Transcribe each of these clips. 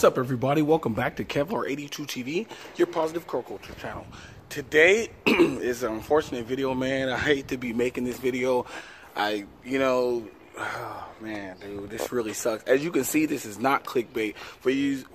What's up, everybody? Welcome back to Kevlar82 TV, your positive car culture channel. Today is an unfortunate video, man. I hate to be making this video. Oh, man, dude, this really sucks. As you can see, this is not clickbait.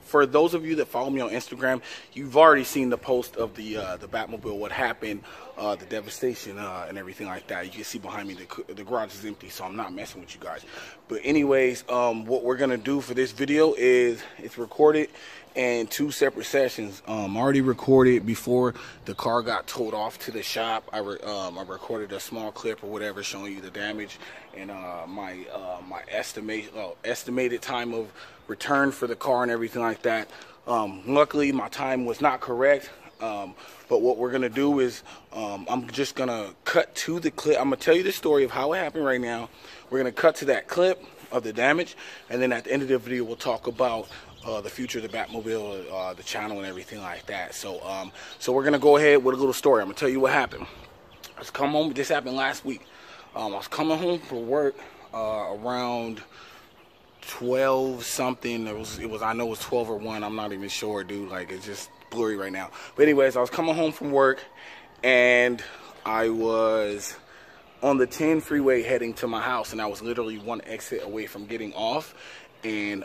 For those of you that follow me on Instagram, you've already seen the post of the Batmobile, what happened, the devastation, and everything like that. You can see behind me the garage is empty, so I'm not messing with you guys. But anyways, what we're gonna do for this video is it's recorded in 2 separate sessions. Already recorded before the car got towed off to the shop. I recorded a small clip or whatever showing you the damage and my estimated time of return for the car and everything like that. Luckily, my time was not correct. But what we're gonna do is I'm just gonna cut to the clip. I'm gonna tell you the story of how it happened right now. We're gonna cut to that clip of the damage, and then at the end of the video we'll talk about the future of the Batmobile, the channel, and everything like that. So we're gonna go ahead with a little story. I'm gonna tell you what happened. I was coming home. This happened last week. I was coming home from work around 12 something. It was I know it was 12 or 1. I'm not even sure, dude. Like, it's just blurry right now. But anyways, I was coming home from work and I was on the 10 freeway heading to my house, and I was literally one exit away from getting off, and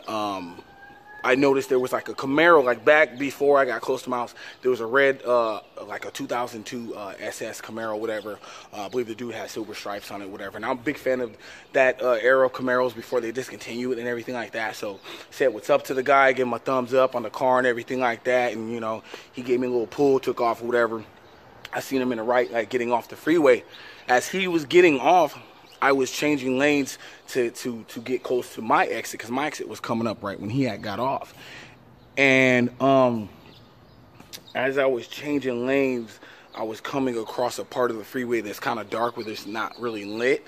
I noticed there was like a Camaro, like back before I got close to my house, there was a red, like a 2002 SS Camaro, whatever. I believe the dude had silver stripes on it, whatever. And I'm a big fan of that era of Camaros before they discontinued it and everything like that. So I said what's up to the guy, gave him a thumbs up on the car and everything like that. And, you know, he gave me a little pull, took off, whatever. I seen him in the right, like getting off the freeway. As he was getting off, I was changing lanes to get close to my exit, because my exit was coming up right when he had got off. And as I was changing lanes, I was coming across a part of the freeway that's kind of dark, where it's not really lit.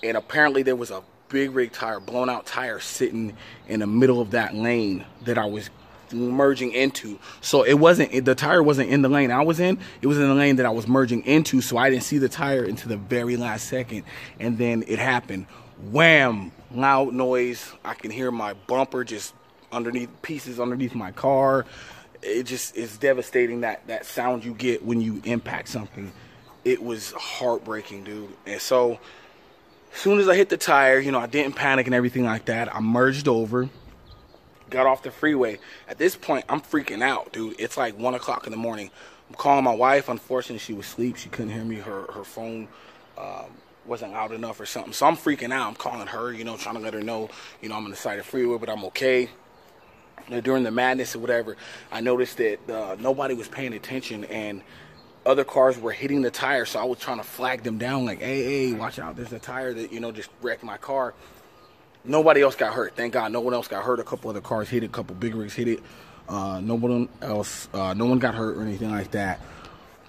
And apparently there was a big rig tire, blown out tire, sitting in the middle of that lane that I was merging into. So it wasn't, the tire wasn't in the lane I was in, it was in the lane that I was merging into, so I didn't see the tire until the very last second. And then it happened. Wham! Loud noise. I can hear my bumper just underneath, pieces underneath my car. It just is devastating, that sound you get when you impact something. It was heartbreaking, dude. And so as soon as I hit the tire, you know, I didn't panic and everything like that. I merged over, got off the freeway. At this point, I'm freaking out, dude. It's like 1 o'clock in the morning. I'm calling my wife. Unfortunately, she was asleep. She couldn't hear me. Her phone wasn't loud enough or something. So I'm freaking out. I'm calling her, you know, trying to let her know, you know, I'm on the side of the freeway, but I'm okay. During the madness or whatever, I noticed that nobody was paying attention, and other cars were hitting the tire. So I was trying to flag them down, like, hey, watch out. There's a tire that, you know, just wrecked my car. Nobody else got hurt. Thank God, no one else got hurt. A couple other cars hit it. A couple big rigs hit it. No one else, no one got hurt or anything like that.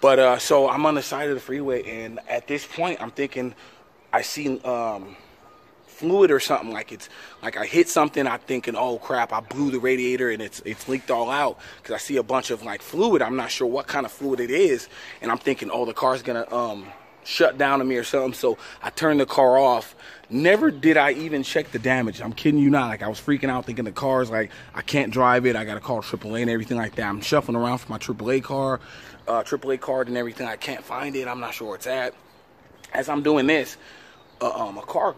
But so I'm on the side of the freeway, and at this point, I'm thinking I see fluid or something. Like it's like I hit something. I'm thinking, oh crap, I blew the radiator and it's leaked all out, because I see a bunch of like fluid. I'm not sure what kind of fluid it is, and I'm thinking, oh, the car's gonna shut down on me or something. So I turned the car off. Never did I even check the damage. I'm kidding you not. Like, I was freaking out, thinking the car's like, I can't drive it. I got to call AAA and everything like that. I'm shuffling around for my AAA car, AAA card and everything. I can't find it. I'm not sure where it's at. As I'm doing this, a car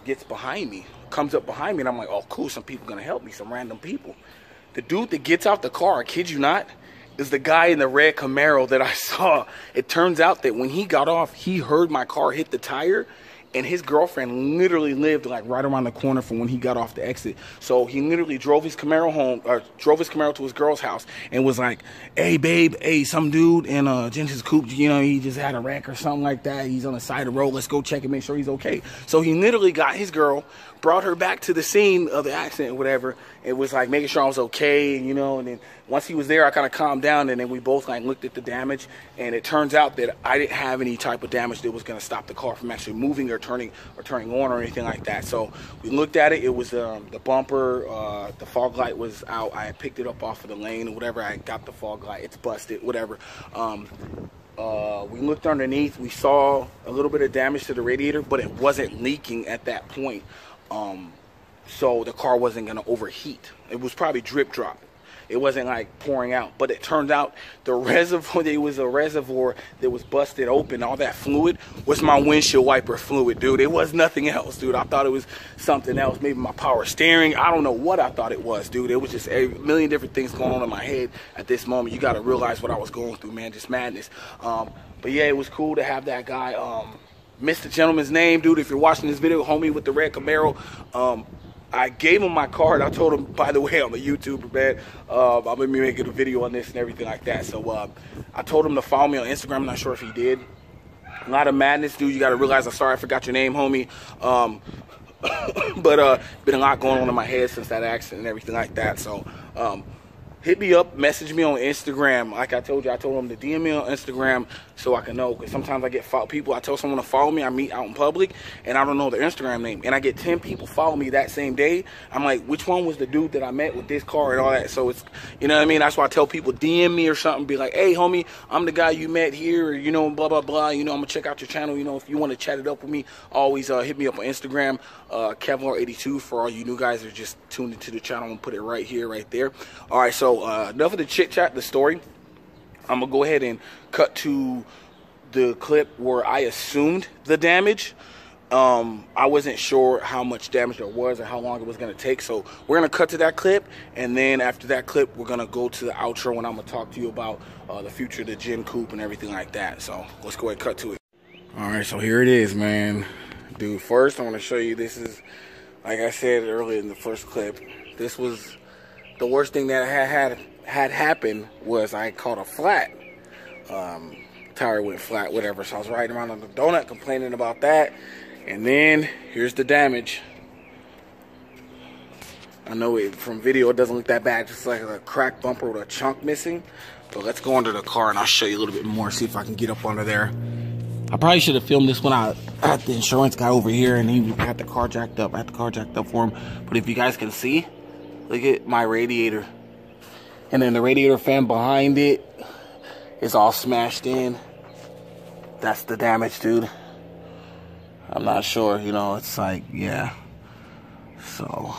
gets behind me, comes up behind me, and I'm like, oh, cool, some people gonna help me, some random people. The dude that gets out the car, I kid you not, is the guy in the red Camaro that I saw. It turns out that when he got off, he heard my car hit the tire, and his girlfriend literally lived like right around the corner from when he got off the exit. So he literally drove his Camaro home, or drove his Camaro to his girl's house, and was like, hey babe, hey, some dude in Genesis Coupe, you know, he just had a wreck or something like that. He's on the side of the road. Let's go check and make sure he's okay. So he literally got his girl, brought her back to the scene of the accident or whatever, It was like making sure I was okay, and, you know, and then once he was there, I kind of calmed down, and then we both like looked at the damage, and it turns out that I didn't have any type of damage that was going to stop the car from actually moving or turning on or anything like that. So we looked at it. It was the bumper, the fog light was out. I had picked it up off of the lane or whatever. I got the fog light. It's busted, whatever. We looked underneath. We saw a little bit of damage to the radiator, but it wasn't leaking at that point. So the car wasn't going to overheat. It was probably drip drop. It wasn't like pouring out. But it turned out the reservoir, there was a reservoir that was busted open. All that fluid was my windshield wiper fluid, dude. It was nothing else, dude. I thought it was something else. Maybe my power steering. I don't know what I thought it was, dude. It was just a million different things going on in my head at this moment. You got to realize what I was going through, man. Just madness. But yeah, it was cool to have that guy. Missed the gentleman's name, dude. If you're watching this video, homie with the red Camaro, I gave him my card. I told him, by the way, I'm a YouTuber, man. I'm going to be making a video on this and everything like that. So I told him to follow me on Instagram. I'm not sure if he did. A lot of madness, dude. You got to realize, I'm sorry I forgot your name, homie. But been a lot going on in my head since that accident and everything like that. So hit me up, message me on Instagram. Like I told you, I told him to DM me on Instagram so I can know. Because sometimes I get people, I tell someone to follow me, I meet out in public, and I don't know their Instagram name. And I get 10 people follow me that same day. I'm like, which one was the dude that I met with this car and all that? So it's, you know what I mean? That's why I tell people, DM me or something. Be like, hey, homie, I'm the guy you met here, or, you know, blah, blah, blah. You know, I'm going to check out your channel. You know, if you want to chat it up with me, always hit me up on Instagram, Kevlar82, for all you new guys that are just tuned into the channel. I'm going to put it right here, right there. All right, so enough of the chit-chat, the story. I'm going to go ahead and cut to the clip where I assumed the damage. I wasn't sure how much damage there was or how long it was going to take. So we're going to cut to that clip. And then after that clip, we're going to go to the outro, and I'm going to talk to you about the future of the Genesis Coupe and everything like that. So let's go ahead and cut to it. All right, so here it is, man. Dude, first I want to show you, this is, like I said earlier in the first clip, this was the worst thing that had happened was I caught a flat. Tire went flat, whatever. So I was riding around on the donut complaining about that. And then here's the damage. I know it from video, it doesn't look that bad. Just like a cracked bumper with a chunk missing. But let's go under the car and I'll show you a little bit more. See if I can get up under there. I probably should have filmed this when I had the insurance guy over here and he had the car jacked up. I had the car jacked up for him. But if you guys can see, look at my radiator. And then the radiator fan behind it is all smashed in. That's the damage, dude. I'm not sure, you know, it's like, yeah. So,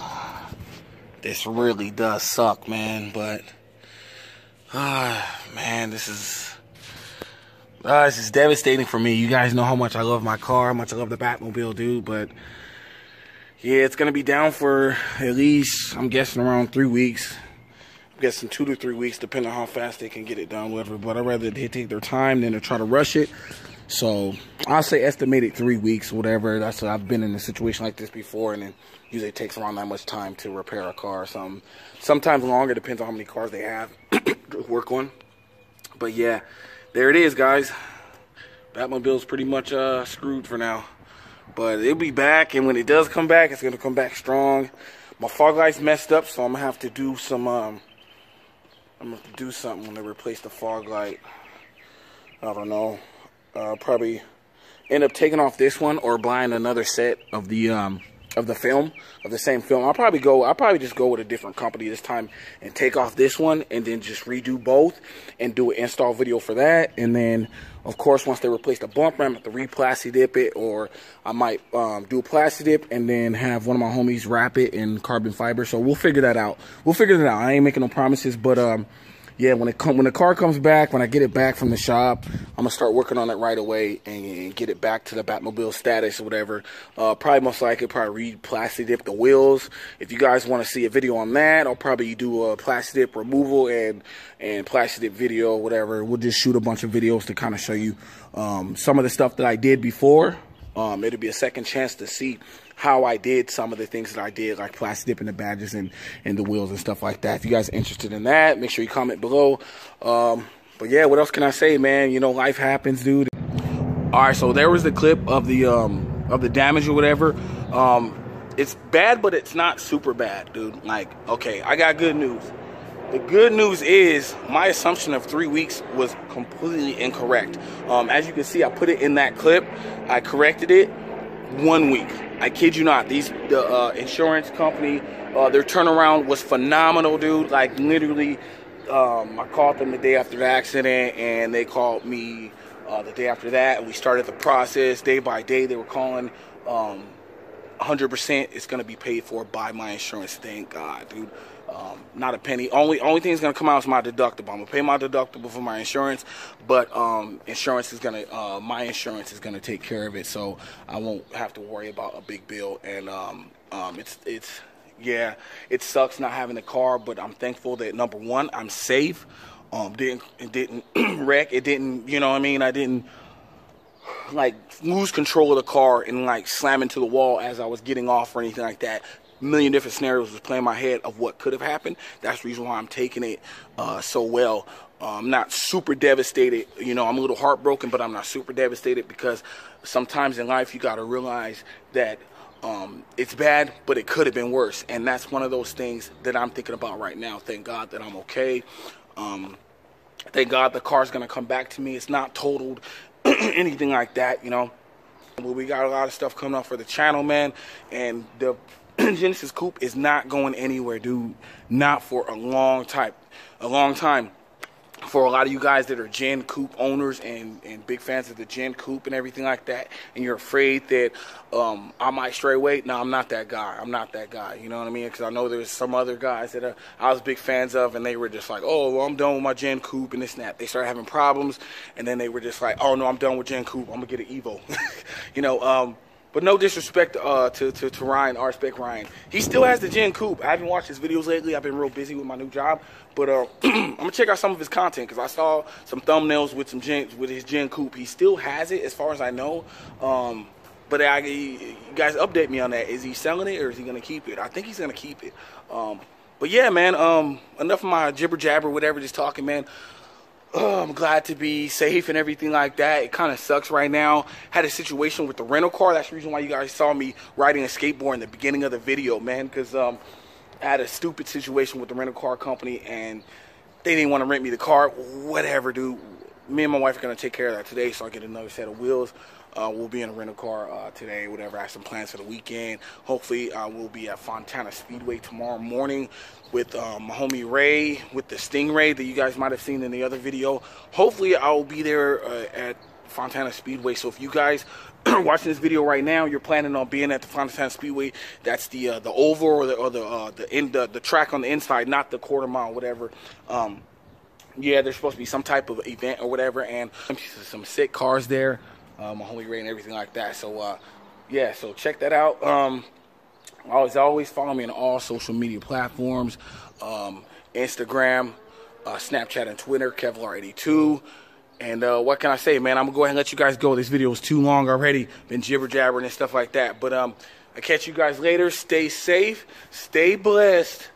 this really does suck, man. But, man, this is devastating for me. You guys know how much I love my car, how much I love the Batmobile, dude. But, yeah, it's going to be down for at least, I'm guessing, around 3 weeks. I'm guessing 2 to 3 weeks, depending on how fast they can get it done, whatever. But I'd rather they take their time than to try to rush it. So I'll say estimated 3 weeks, whatever. That's I've been in a situation like this before, and it usually takes around that much time to repair a car or something. Sometimes longer, depends on how many cars they have to work on. But yeah, there it is, guys. Batmobile's pretty much screwed for now. But it'll be back, and when it does come back, it's gonna come back strong. My fog light's messed up, so I'm gonna have to do some. I'm gonna have to do something when they replace the fog light. I don't know. Probably end up taking off this one or buying another set of the film, of the same film. I'll probably just go with a different company this time and take off this one and then just redo both and do an install video for that. And then of course once they replace the bumper, I'm going to re-plasti dip it, or I might do a plasti dip and then have one of my homies wrap it in carbon fiber. So we'll figure that out. I ain't making no promises, but yeah, when the car comes back, when I get it back from the shop, I'm gonna start working on it right away and get it back to the Batmobile status or whatever. Probably most likely re-plasti dip the wheels. If you guys want to see a video on that, I'll probably do a plasti dip removal and plasti dip video or whatever. We'll just shoot a bunch of videos to kind of show you some of the stuff that I did before. It'll be a second chance to see how I did some of the things that I did, like plasti dipping the badges and the wheels and stuff like that. If you guys are interested in that, make sure you comment below. But yeah, what else can I say, man? You know, life happens, dude. All right, so there was the clip of the damage or whatever. it's bad, but it's not super bad, dude. Like, okay, I got good news. The good news is my assumption of 3 weeks was completely incorrect. As you can see, I put it in that clip. I corrected it 1 week. I kid you not. The insurance company, their turnaround was phenomenal, dude. Like, literally, I called them the day after the accident, and they called me the day after that, and we started the process day by day. They were calling 100% it's going to be paid for by my insurance. Thank God, dude. Not a penny. Only thing that's going to come out is my deductible. I'm going to pay my deductible for my insurance, but insurance is going to, my insurance is going to take care of it, so I won't have to worry about a big bill. And yeah, it sucks not having a car, but I'm thankful that, number one, I'm safe. It didn't wreck. It didn't, you know what I mean? I didn't like lose control of the car and like slam into the wall as I was getting off or anything like that. A million different scenarios was playing in my head of what could have happened. That's the reason why I'm taking it so well. I'm not super devastated. You know, I'm a little heartbroken, but I'm not super devastated, because sometimes in life you got to realize that it's bad, but it could have been worse. And that's one of those things that I'm thinking about right now. Thank God that I'm okay. Thank God the car's going to come back to me. It's not totaled, anything like that, you know. But we got a lot of stuff coming up for the channel, man. And the Genesis Coupe is not going anywhere, dude. Not for a long time. For a lot of you guys that are Gen Coupe owners and big fans of the Gen Coupe and everything like that, and you're afraid that I might stray away. No, I'm not that guy. I'm not that guy. You know what I mean? Because I know there's some other guys that I was big fans of, and they were just like, oh, well, I'm done with my Gen Coupe and this and that. They started having problems, and then they were just like, oh, no, I'm done with Gen Coupe. I'm going to get an Evo. You know, but no disrespect to Ryan, I respect Ryan. He still has the Gen Coupe. I haven't watched his videos lately. I've been real busy with my new job. But I'm going to check out some of his content, because I saw some thumbnails with his Gen Coupe. He still has it, as far as I know. But you guys update me on that. Is he selling it, or is he going to keep it? I think he's going to keep it. But yeah, man, enough of my jibber jabber, whatever, just talking, man. I'm glad to be safe and everything like that. It kind of sucks right now. Had a situation with the rental car. That's the reason why you guys saw me riding a skateboard in the beginning of the video, man, because I had a stupid situation with the rental car company, and they didn't want to rent me the car. Whatever, dude. Me and my wife are going to take care of that today, so I get another set of wheels. We'll be in a rental car today, whatever. I have some plans for the weekend. Hopefully, we'll be at Fontana Speedway tomorrow morning with my homie Ray, with the Stingray that you guys might have seen in the other video. Hopefully, I'll be there at Fontana Speedway. So if you guys are watching this video right now, you're planning on being at the Fontana Speedway, that's the oval or the track on the inside, not the quarter mile, whatever. Yeah, there's supposed to be some type of event or whatever, and some sick cars there. My homie Ray and everything like that. So yeah, so check that out. Always follow me on all social media platforms, Instagram, Snapchat, and Twitter, Kevlar82. And what can I say, man? I'm gonna go ahead and let you guys go. This video is too long already. Been jibber jabbering and stuff like that. But I'll catch you guys later. Stay safe, stay blessed,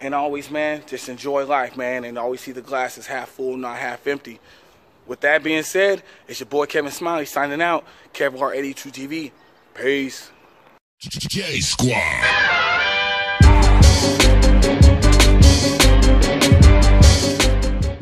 and always, man, just enjoy life, man, and always see the glass as half full, not half empty. With that being said, it's your boy Kevin Smiley signing out. Kevlar82 TV. Peace. J Squad.